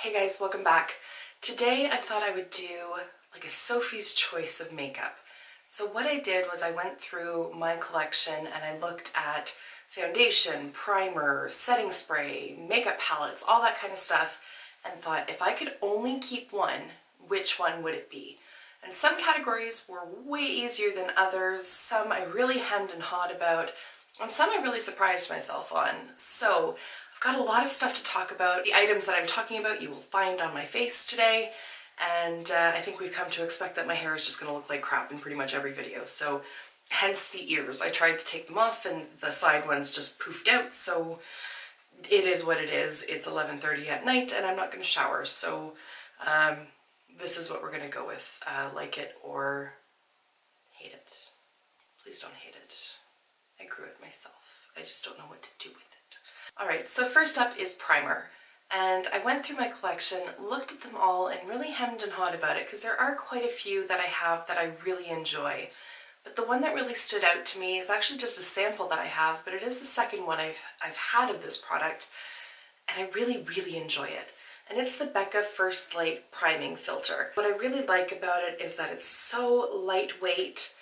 Hey guys, welcome back. Today I thought I would do like a Sophie's choice of makeup. So what I did was I went through my collection and I looked at foundation, primer, setting spray, makeup palettes, all that kind of stuff, and thought if I could only keep one, which one would it be? And some categories were way easier than others, some I really hemmed and hawed about, and some I really surprised myself on. So I've got a lot of stuff to talk about. The items that I'm talking about you will find on my face today, and I think we've come to expect that my hair is just going to look like crap in pretty much every video, so hence the ears. I tried to take them off and the side ones just poofed out, so it is what it is. It's 11:30 at night and I'm not going to shower, so this is what we're going to go with. Like it or hate it. Please don't hate it. I grew it myself. I just don't know what to do with it. Alright, so first up is primer. And I went through my collection, looked at them all, and really hemmed and hawed about it because there are quite a few that I have that I really enjoy. But the one that really stood out to me is actually just a sample that I have, but it is the second one I've had of this product, and I really, really enjoy it. And it's the Becca First Light Priming Filter. What I really like about it is that it's so lightweight,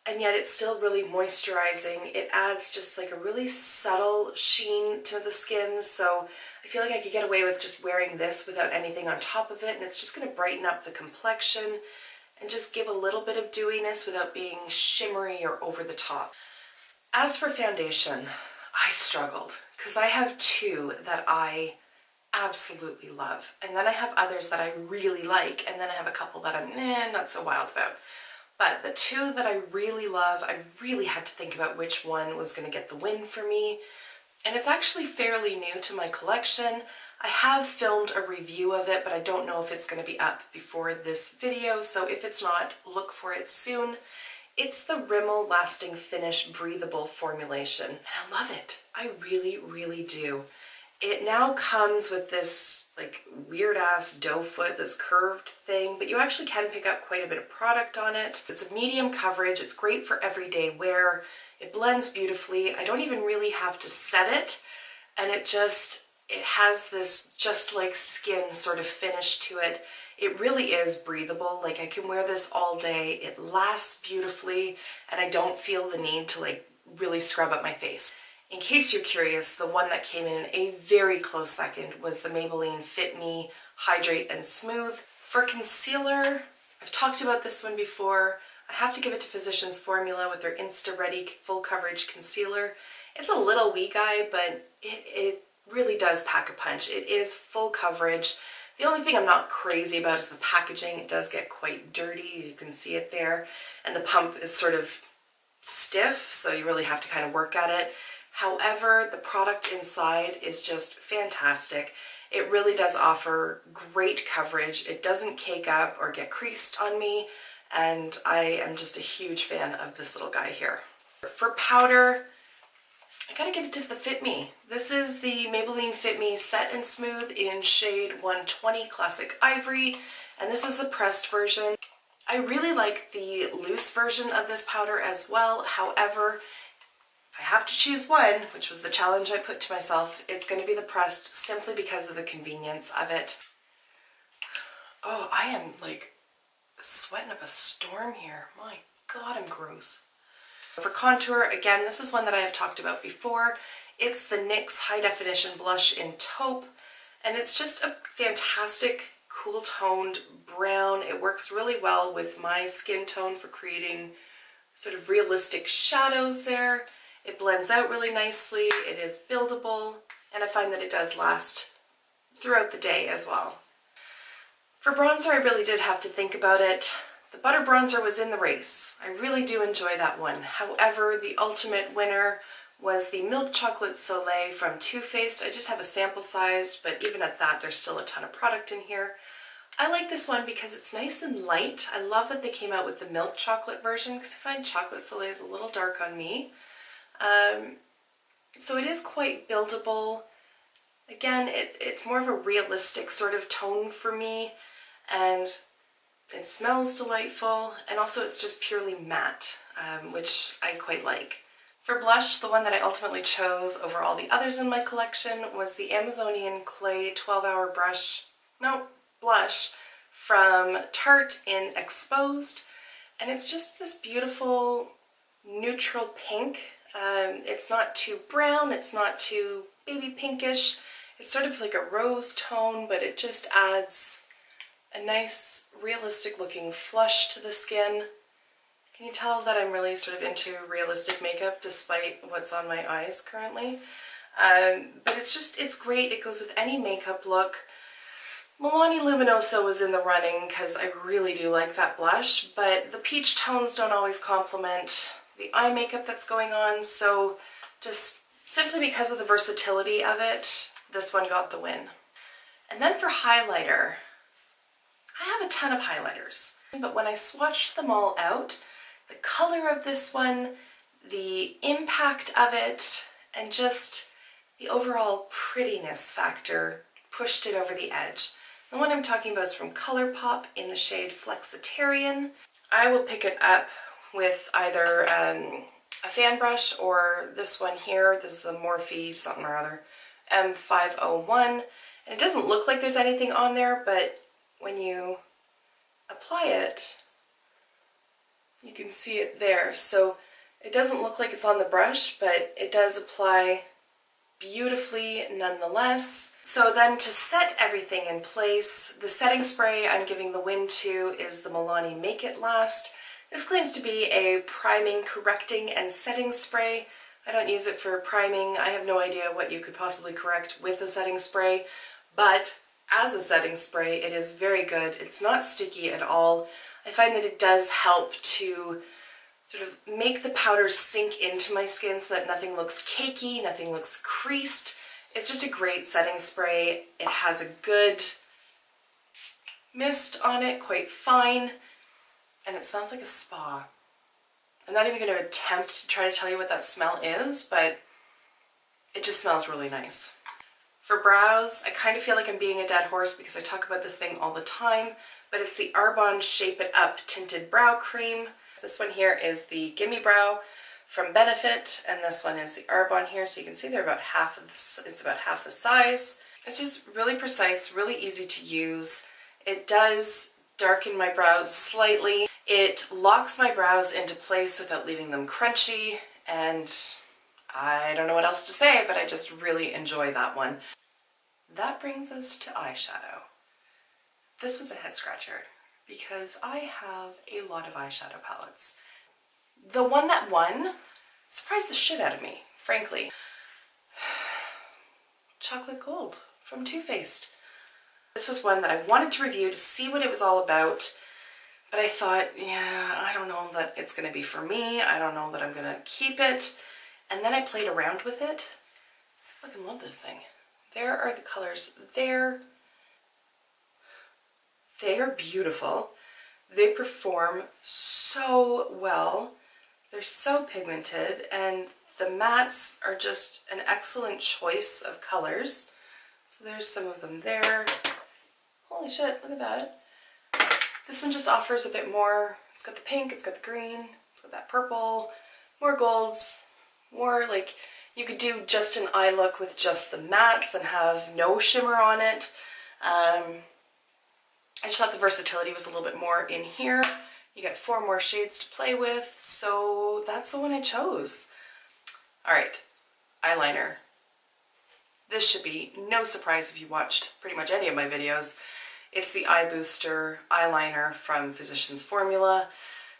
and yet it's still really moisturizing. It adds just like a really subtle sheen to the skin, so I feel like I could get away with just wearing this without anything on top of it, and it's just going to brighten up the complexion and just give a little bit of dewiness without being shimmery or over the top. As for foundation, I struggled because I have two that I absolutely love, and then I have others that I really like, and then I have a couple that I'm not so wild about. But the two that I really love, I really had to think about which one was going to get the win for me. And it's actually fairly new to my collection. I have filmed a review of it, but I don't know if it's going to be up before this video, so if it's not, look for it soon. It's the Rimmel Lasting Finish Breathable Formulation, and I love it. I really, really do. It now comes with this like weird ass doe foot, this curved thing, but you actually can pick up quite a bit of product on it. It's a medium coverage, it's great for everyday wear, it blends beautifully, I don't even really have to set it, and it has this just like skin sort of finish to it. It really is breathable, like I can wear this all day, it lasts beautifully, and I don't feel the need to like really scrub up my face. In case you're curious, the one that came in a very close second was the Maybelline Fit Me Hydrate and Smooth. For concealer, I've talked about this one before. I have to give it to Physicians Formula with their Insta Ready Full Coverage Concealer. It's a little wee guy, but it really does pack a punch. It is full coverage. The only thing I'm not crazy about is the packaging. It does get quite dirty, you can see it there. And the pump is sort of stiff, so you really have to kind of work at it. However, the product inside is just fantastic. It really does offer great coverage. It doesn't cake up or get creased on me, and I am just a huge fan of this little guy here. For powder, I gotta give it to the Fit Me. This is the Maybelline Fit Me Set and Smooth in shade 120 Classic Ivory, and this is the pressed version. I really like the loose version of this powder as well. However, I have to choose one, which was the challenge I put to myself. It's going to be the pressed simply because of the convenience of it. Oh, I am like sweating up a storm here. My God, I'm gross. For contour, again, this is one that I have talked about before. It's the NYX High Definition Blush in Taupe, and it's just a fantastic, cool toned brown. It works really well with my skin tone for creating sort of realistic shadows there. It blends out really nicely, it is buildable, and I find that it does last throughout the day as well. For bronzer, I really did have to think about it. The butter bronzer was in the race. I really do enjoy that one. However, the ultimate winner was the Milk Chocolate Soleil from Too Faced. I just have a sample size, but even at that, there's still a ton of product in here. I like this one because it's nice and light. I love that they came out with the milk chocolate version because I find Chocolate Soleil is a little dark on me. So it is quite buildable. Again, it's more of a realistic sort of tone for me, and it smells delightful, and also it's just purely matte, which I quite like. For blush, the one that I ultimately chose over all the others in my collection was the Amazonian Clay 12-Hour Blush from Tarte in Exposed. And it's just this beautiful neutral pink. It's not too brown, it's not too baby pinkish. It's sort of like a rose tone, but it just adds a nice realistic looking flush to the skin. Can you tell that I'm really sort of into realistic makeup despite what's on my eyes currently? But it's great. It goes with any makeup look. Milani Luminosa was in the running because I really do like that blush, but the peach tones don't always complement the eye makeup that's going on, so just simply because of the versatility of it, this one got the win. And then for highlighter, I have a ton of highlighters, but when I swatched them all out, the color of this one, the impact of it, and just the overall prettiness factor pushed it over the edge. The one I'm talking about is from ColourPop in the shade Flexitarian. I will pick it up with either a fan brush or this one here. This is the Morphe something or other, M501. And it doesn't look like there's anything on there, but when you apply it, you can see it there. So it doesn't look like it's on the brush, but it does apply beautifully nonetheless. So then to set everything in place, the setting spray I'm giving the win to is the Milani Make It Last. This claims to be a priming, correcting, and setting spray. I don't use it for priming. I have no idea what you could possibly correct with a setting spray, but as a setting spray, it is very good. It's not sticky at all. I find that it does help to sort of make the powder sink into my skin so that nothing looks cakey, nothing looks creased. It's just a great setting spray. It has a good mist on it, quite fine, and it smells like a spa. I'm not even going to attempt to try to tell you what that smell is, but it just smells really nice. For brows, I kind of feel like I'm being a dead horse because I talk about this thing all the time, but it's the Arbonne Shape It Up Tinted Brow Cream. This one here is the Gimme Brow from Benefit, and this one is the Arbonne here, so you can see they're about half of it's about half the size. It's just really precise, really easy to use. It does darken my brows slightly. It locks my brows into place without leaving them crunchy, and I don't know what else to say, but I just really enjoy that one. That brings us to eyeshadow. This was a head scratcher because I have a lot of eyeshadow palettes. The one that won surprised the shit out of me, frankly. Chocolate Gold from Too Faced. This was one that I wanted to review to see what it was all about, but I thought, yeah, I don't know that it's going to be for me. I don't know that I'm going to keep it. And then I played around with it. I fucking love this thing. There are the colors there. They are beautiful. They perform so well. They're so pigmented, and the mattes are just an excellent choice of colors. So there's some of them there. Holy shit, look at that. This one just offers a bit more. It's got the pink, it's got the green, it's got that purple, more golds, more like you could do just an eye look with just the mattes and have no shimmer on it. I just thought the versatility was a little bit more in here. You get 4 more shades to play with, so that's the one I chose. All right, eyeliner. This should be no surprise if you watched pretty much any of my videos. It's the Eye Booster eyeliner from Physicians Formula.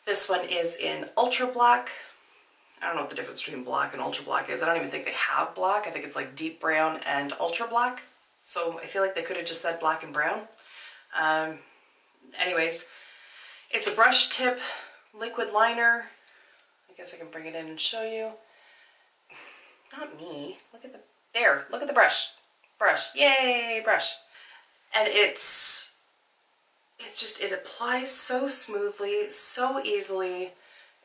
This one is in Ultra Black. I don't know what the difference between black and ultra black is. I don't even think they have black. I think it's like deep brown and ultra black. So I feel like they could have just said black and brown. Anyways, it's a brush tip liquid liner. I guess I can bring it in and show you. Not me. Look at the, there, look at the brush. Brush, yay, brush. And it applies so smoothly, so easily.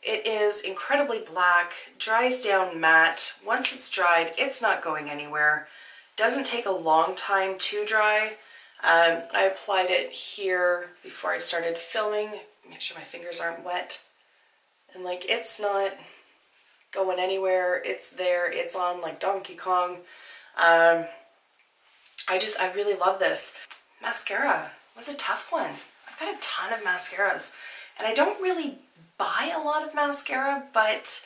It is incredibly black, dries down matte. Once it's dried, it's not going anywhere. Doesn't take a long time to dry. I applied it here before I started filming. Make sure my fingers aren't wet. And like, it's not going anywhere. It's there. It's on like Donkey Kong. I really love this. Mascara was a tough one. I've got a ton of mascaras, and I don't really buy a lot of mascara, but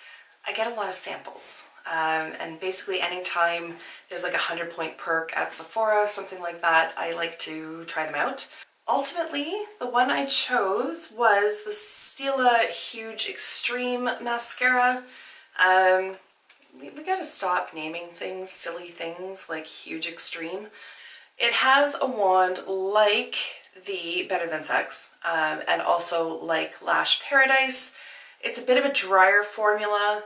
I get a lot of samples. And basically anytime there's like a 100-point perk at Sephora, something like that, I like to try them out. Ultimately, the one I chose was the Stila Huge Extreme Mascara. We gotta stop naming things silly things like Huge Extreme. It has a wand like the Better Than Sex, and also like Lash Paradise. It's a bit of a drier formula,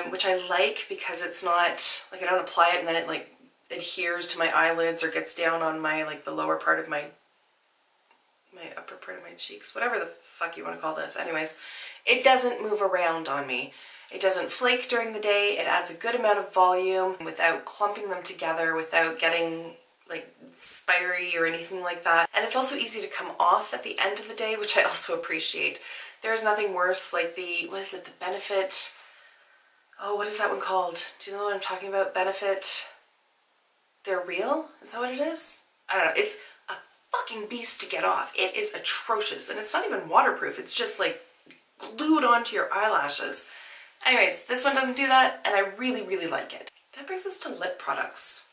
which I like because it's not, like I don't apply it and then it like adheres to my eyelids or gets down on my, like the lower part of my upper part of my cheeks, whatever the fuck you want to call this. Anyways, it doesn't move around on me. It doesn't flake during the day. It adds a good amount of volume without clumping them together, without getting like spiry or anything like that. And it's also easy to come off at the end of the day, which I also appreciate. There's nothing worse like the, what is it, the Benefit, oh, what is that one called? Do you know what I'm talking about? Benefit, They're Real? Is that what it is? I don't know. It's a fucking beast to get off. It is atrocious, and it's not even waterproof. It's just like glued onto your eyelashes. Anyways, this one doesn't do that, and I really, really like it. That brings us to lip products.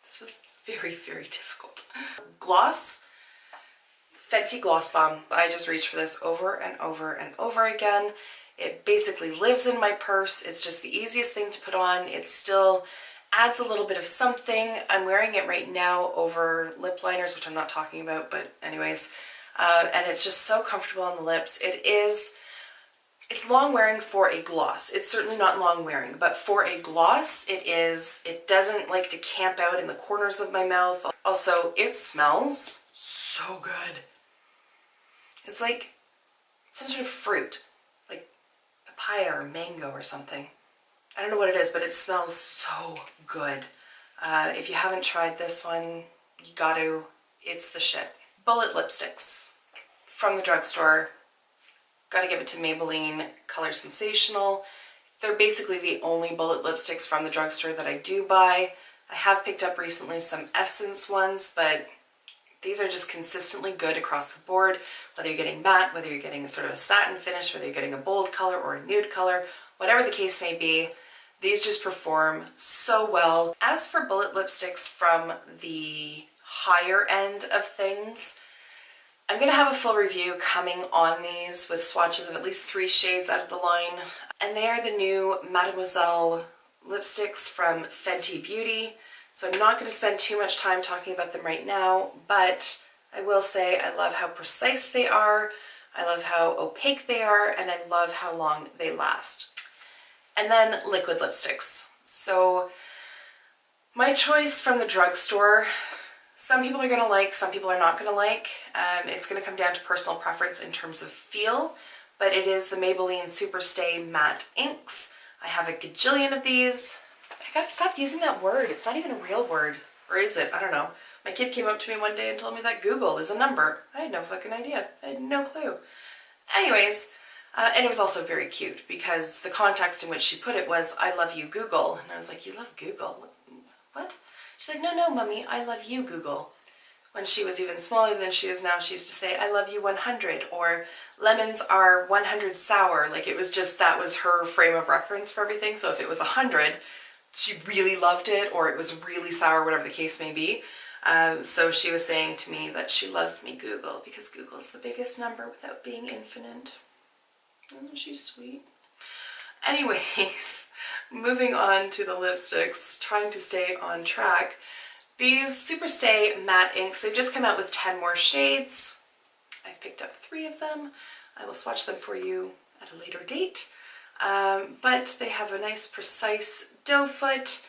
This was very, very difficult. Gloss, Fenty Gloss Bomb. I just reach for this over and over and over again. It basically lives in my purse. It's just the easiest thing to put on. It still adds a little bit of something. I'm wearing it right now over lip liners, which I'm not talking about, but anyways. And it's just so comfortable on the lips. It's long wearing for a gloss. It's certainly not long wearing, but for a gloss, it doesn't like to camp out in the corners of my mouth. Also, it smells so good. It's like some sort of fruit, like papaya or mango or something. I don't know what it is, but it smells so good. If you haven't tried this one, you gotta, it's the shit. Bullet lipsticks from the drugstore. Gotta give it to Maybelline Color Sensational. They're basically the only bullet lipsticks from the drugstore that I do buy. I have picked up recently some Essence ones, but these are just consistently good across the board. Whether you're getting matte, whether you're getting a sort of a satin finish, whether you're getting a bold color or a nude color, whatever the case may be, these just perform so well. As for bullet lipsticks from the higher end of things, I'm going to have a full review coming on these with swatches of at least 3 shades out of the line. And they are the new Mademoiselle lipsticks from Fenty Beauty. So I'm not going to spend too much time talking about them right now, but I will say I love how precise they are, I love how opaque they are, and I love how long they last. And then liquid lipsticks. So my choice from the drugstore, some people are going to like, some people are not going to like. It's going to come down to personal preference in terms of feel, but it is the Maybelline Superstay Matte Inks. I have a gajillion of these. I gotta stop using that word. It's not even a real word. Or is it? I don't know. My kid came up to me one day and told me that Google is a number. I had no fucking idea. I had no clue. Anyways, and it was also very cute because the context in which she put it was, I love you, Google. And I was like, you love Google? What? She's like, no, Mummy, I love you, Google. When she was even smaller than she is now, she used to say, I love you 100, or lemons are 100 sour. Like it was just, that was her frame of reference for everything. So if it was 100, she really loved it, or it was really sour, whatever the case may be. So she was saying to me that she loves me, Google, because Google is the biggest number without being infinite. Isn't she sweet? Anyways, moving on to the lipsticks, trying to stay on track. These Superstay Matte Inks, they've just come out with 10 more shades. I've picked up 3 of them. I will swatch them for you at a later date. But they have a nice precise doe foot.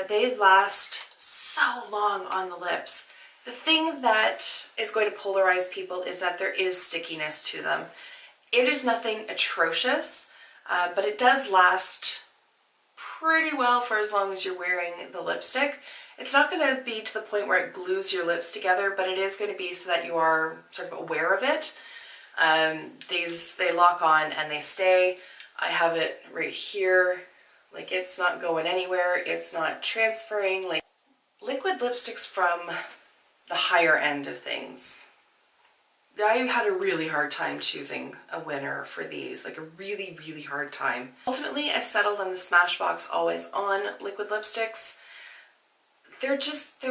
They last so long on the lips. The thing that is going to polarize people is that there is stickiness to them. It is nothing atrocious, but it does last pretty well for as long as you're wearing the lipstick. It's not going to be to the point where it glues your lips together, but it is going to be so that you are sort of aware of it. They lock on and they stay. I have it right here. Like, it's not going anywhere. It's not transferring. Like, liquid lipsticks from the higher end of things. I had a really hard time choosing a winner for these, like a really, really hard time. Ultimately, I settled on the Smashbox Always On liquid lipsticks. They're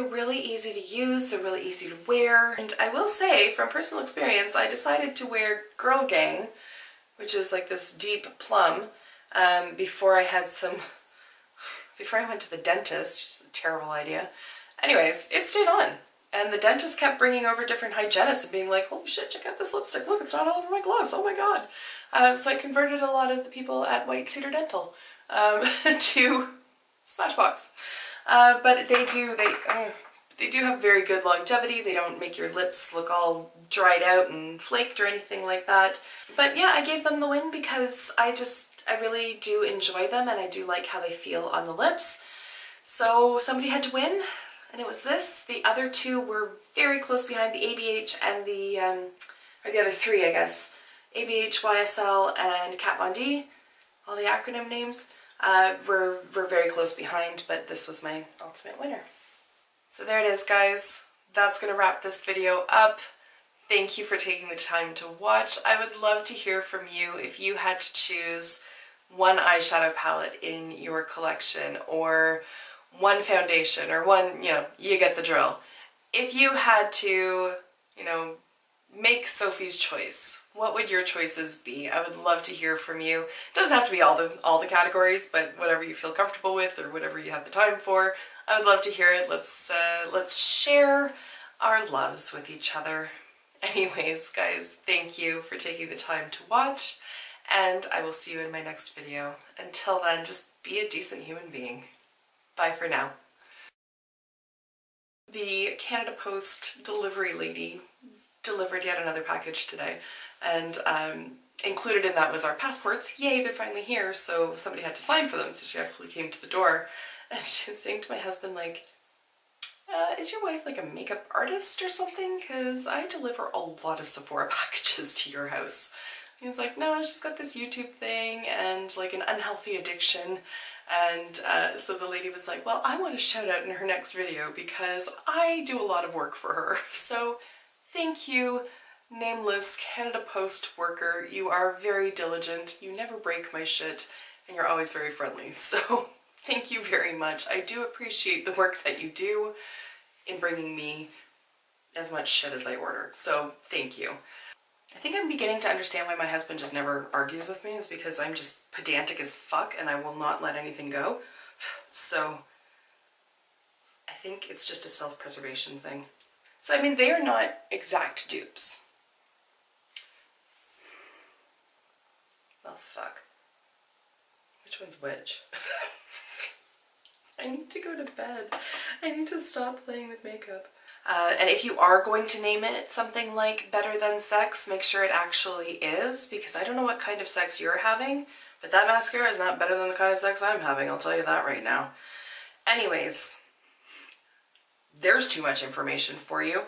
really easy to use, they're really easy to wear. And I will say, from personal experience, I decided to wear Girl Gang, which is like this deep plum, before I went to the dentist, which is a terrible idea. Anyways, it stayed on. And the dentist kept bringing over different hygienists and being like, holy shit, check out this lipstick. Look, it's not all over my gloves. Oh my god. So I converted a lot of the people at White Cedar Dental to Smashbox. But they do have very good longevity. They don't make your lips look all dried out and flaked or anything like that. But yeah, I gave them the win because I really do enjoy them and I do like how they feel on the lips. So somebody had to win. And it was this. The other two were very close behind, the ABH and or the other three, I guess. ABH, YSL, and Kat Von D, all the acronym names, were very close behind, but this was my ultimate winner. So there it is, guys. That's going to wrap this video up. Thank you for taking the time to watch. I would love to hear from you if you had to choose one eyeshadow palette in your collection, or one foundation, or one, you get the drill. If you had to, make Sophie's choice, what would your choices be? I would love to hear from you. It doesn't have to be all the categories, but whatever you feel comfortable with or whatever you have the time for, I would love to hear it. Let's share our loves with each other. Anyways, guys, thank you for taking the time to watch, and I will see you in my next video. Until then, just be a decent human being. Bye for now. The Canada Post delivery lady delivered yet another package today, and included in that was our passports. Yay, they're finally here, so somebody had to sign for them, so she actually came to the door, and she was saying to my husband, like, is your wife like a makeup artist or something? Because I deliver a lot of Sephora packages to your house. And he's like, no, she's got this YouTube thing and like an unhealthy addiction. And so the lady was like, well, I want to shout out in her next video because I do a lot of work for her. So thank you, nameless Canada Post worker. You are very diligent. You never break my shit, and you're always very friendly. So thank you very much. I do appreciate the work that you do in bringing me as much shit as I order. So thank you. I think I'm beginning to understand why my husband just never argues with me, is because I'm just pedantic as fuck and I will not let anything go. So I think it's just a self-preservation thing. So I mean, they are not exact dupes. Oh fuck. Which one's which? I need to go to bed. I need to stop playing with makeup. And if you are going to name it something like Better Than Sex, make sure it actually is, because I don't know what kind of sex you're having, but that mascara is not better than the kind of sex I'm having, I'll tell you that right now. Anyways, there's too much information for you.